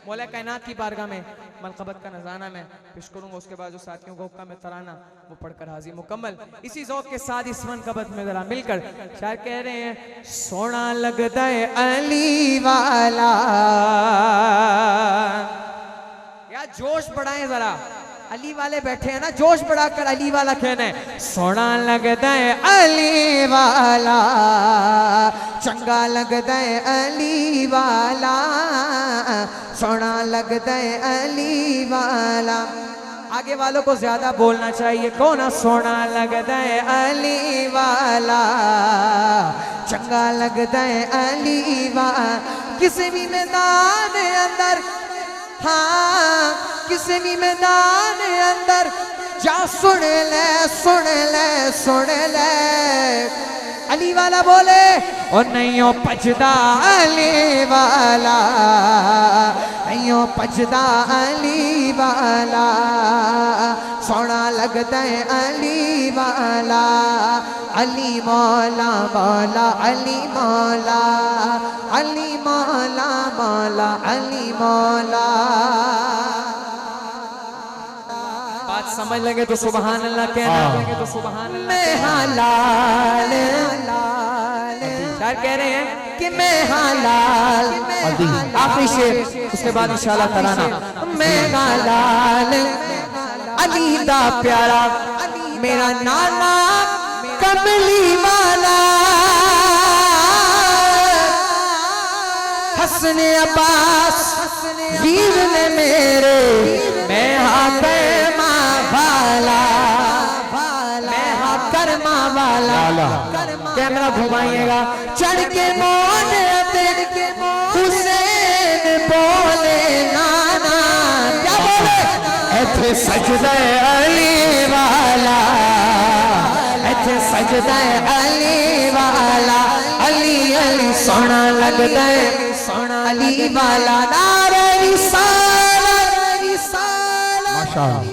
मौला कायनात की बारगाह में मलकबत का नज़ाना मैं पेश करूंगा। उसके बाद जो साथियों को हुक्का में तराना वो पढ़कर हाजिर मुकम्मल। इसी ज़ौक़ के साथ इस मनकबत में जरा मिलकर शायर कह रहे हैं, सोना लगता है अली वाला। या जोश बढ़ाएं जरा, अली वाले बैठे हैं ना, जोश बढ़ाकर अली वाला कहना है। सोना लगता है अली वाला, चंगा लगता है अली वाला, सोना लगता है अली वाला। आगे वालों को ज्यादा बोलना चाहिए। कौन? सोना लगता है अली वाला, चंगा लगता है अली वाला। किसी भी मैदान अंदर, हाँ किसी भी मैदान अंदर जा सुन ले, सुन ले, सुन ले। अली वाला बोले और नहीं हो पछदा अली वाला, नहीं हो पछदा अली वाला, सोना लगता है अली वाला। अली मौला मौला अली मौला, अली मौला मौला अली मौला। बात समझ लगे तो सुबहान अल्लाह कहना, लगे तो सुबहान अल्लाह। मैं हालाल शायर कह रहे हैं कि मैं हालाल, आखिरी शेर उसके बाद इंशाल्लाह तराना। मैं हालाल अली दा प्यारा, मेरा नाना कमली वाला, हसन अब्बास वीर ने मेरे, मैं हाथ वाला, मैं हाथ कर्मा वाला। कैमरा घुमाइएगा। चढ़ के मोने हुसैन बोले नाना, क्या बोले? ऐथे सजदा अली वाला, ऐथे सजदा अली वाला। अली अली सोना लगदा है, सोना अली वाला। नारे रिसालत, माशाअल्लाह।